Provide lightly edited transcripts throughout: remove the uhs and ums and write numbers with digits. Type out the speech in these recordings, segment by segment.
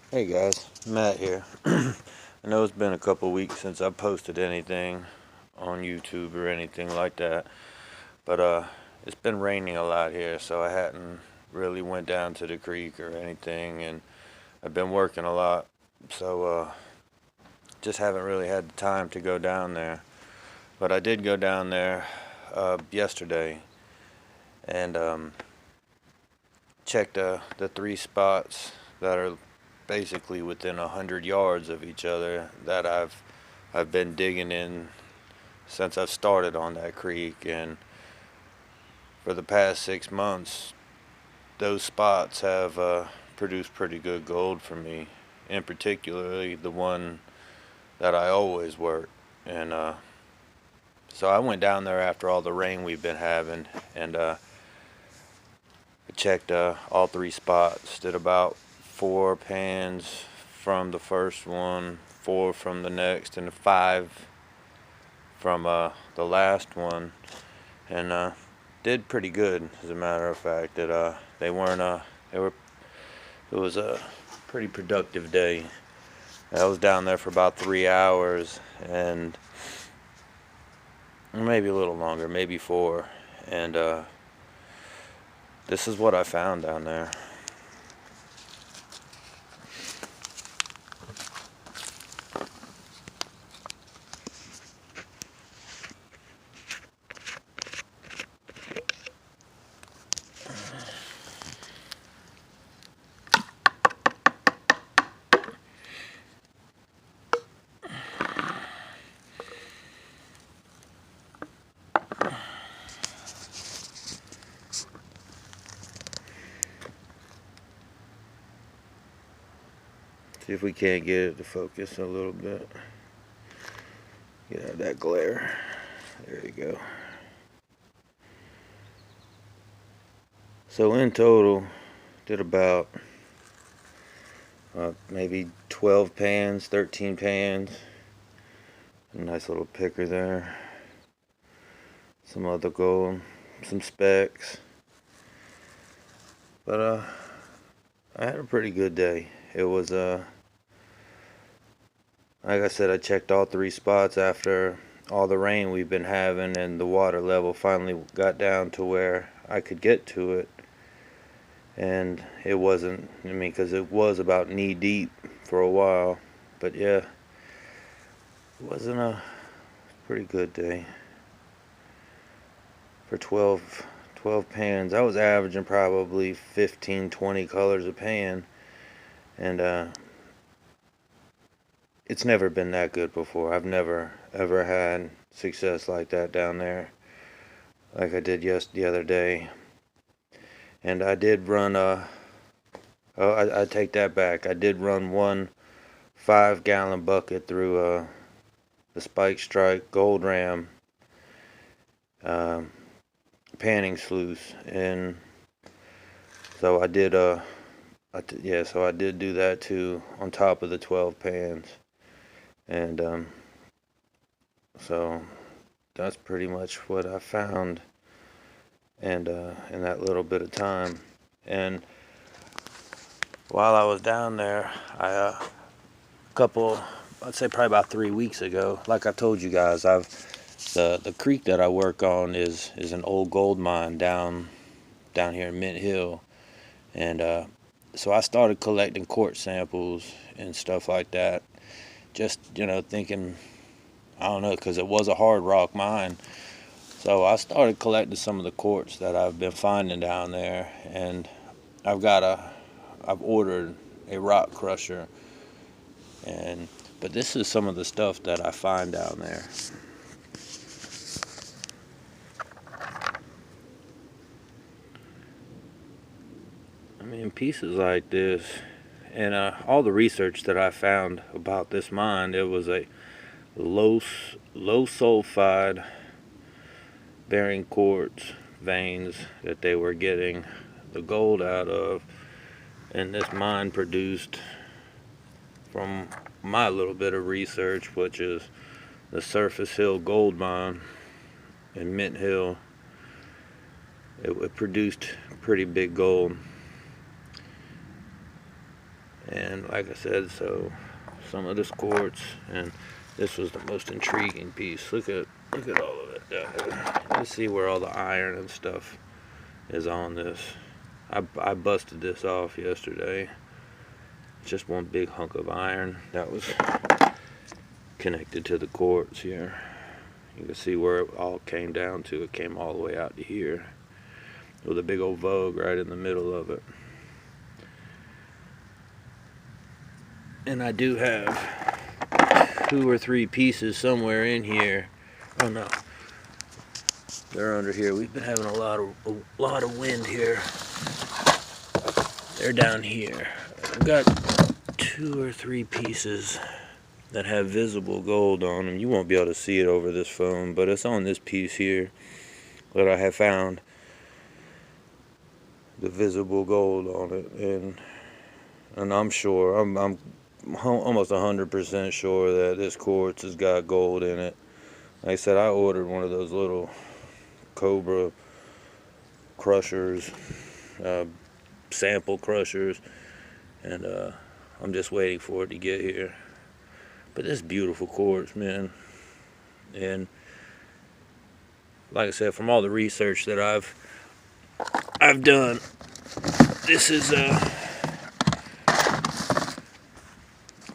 Hey guys, Matt here. I know it's been a couple weeks since I posted anything on YouTube or anything like that, but it's been raining a lot here, so I hadn't really went down to the creek or anything, and I've been working a lot, so just haven't really had the time to go down there. But I did go down there yesterday and checked the three spots that are basically within 100 yards of each other that I've been digging in since I've started on that creek, and for the past 6 months, those spots have produced pretty good gold for me. In particularly, the one that I always work, and so I went down there after all the rain we've been having, and checked all three spots. Did about 4 pans from the first one, 4 from the next, and 5 from the last one, and did pretty good. As a matter of fact, that they weren't they were it was a pretty productive day. I was down there for about 3 hours, and maybe a little longer, maybe 4, and this is what I found down there. See if we can't get it to focus a little bit. Get out of that glare. There you go. So in total, did about maybe 12 pans, 13 pans. A nice little picker there. Some other gold, some specks. But I had a pretty good day. It was like I said, I checked all three spots after all the rain we've been having, and the water level finally got down to where I could get to it. And it wasn't, because it was about knee deep for a while. But yeah, it wasn't a pretty good day. For 12 pans, I was averaging probably 15, 20 colors a pan. And it's never been that good before. I've never ever had success like that down there, like I did the other day. And I did run I take that back. I did run one 5-gallon bucket through the Spike Strike Gold Ram panning sluice, and so I did so I did do that too on top of the 12 pans, and so that's pretty much what I found, and in that little bit of time. And while I was down there, I'd say probably about 3 weeks ago, like I told you guys, the creek that I work on is an old gold mine down here in Mint Hill, and so I started collecting quartz samples and stuff like that. Just thinking, I don't know, because it was a hard rock mine. So I started collecting some of the quartz that I've been finding down there, and I've ordered a rock crusher, but this is some of the stuff that I find down there. Pieces like this, and all the research that I found about this mine, it was a low sulfide bearing quartz veins that they were getting the gold out of, and this mine produced, from my little bit of research, which is the Surface Hill Gold Mine in Mint Hill, it produced pretty big gold. And like I said, so some of this quartz, and this was the most intriguing piece. Look at all of it down there. Let's see where all the iron and stuff is on this. I busted this off yesterday. Just one big hunk of iron that was connected to the quartz here. You can see where it all came down to. It came all the way out to here with a big old vogue right in the middle of it. And I do have 2 or 3 pieces somewhere in here. Oh no, they're under here. We've been having a lot of wind here. They're down here. I've got 2 or 3 pieces that have visible gold on them. You won't be able to see it over this phone, but it's on this piece here that I have found the visible gold on it, and I'm sure, I'm almost 100% sure that this quartz has got gold in it. Like I said, I ordered one of those little Cobra crushers, sample crushers, and I'm just waiting for it to get here. But this beautiful quartz, man, and like I said, from all the research that I've done, this is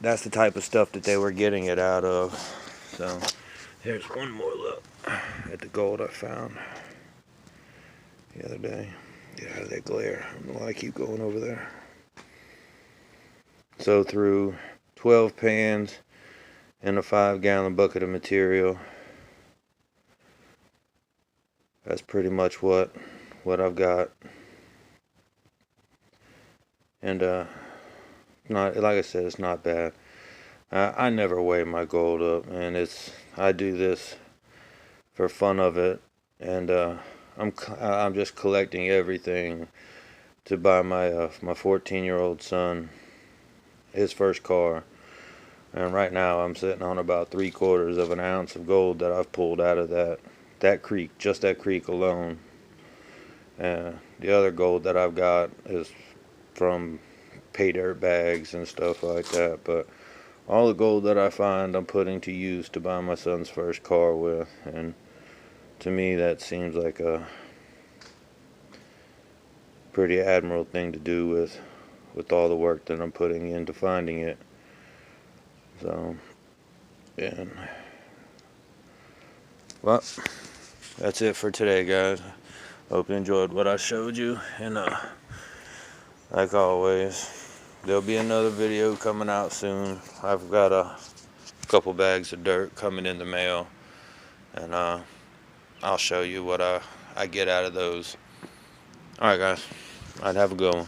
that's the type of stuff that they were getting it out of. So here's one more look at the gold I found the other day. Get out of that glare. I don't know why I keep going over there. So through 12 pans and a 5-gallon bucket of material, that's pretty much what I've got. And not, like I said, it's not bad. I never weigh my gold up, and I do this for fun of it, and I'm just collecting everything to buy my 14-year-old son his first car. And right now I'm sitting on about 3/4 of an ounce of gold that I've pulled out of that creek, just that creek alone. And the other gold that I've got is from pay dirt bags and stuff like that. But all the gold that I find, I'm putting to use to buy my son's first car with. And to me, that seems like a pretty admirable thing to do with all the work that I'm putting into finding it. So, yeah. Well, that's it for today, guys. Hope you enjoyed what I showed you, and like always, there'll be another video coming out soon. I've got a couple bags of dirt coming in the mail, and I'll show you what I get out of those. Alright guys, I'd have a good one.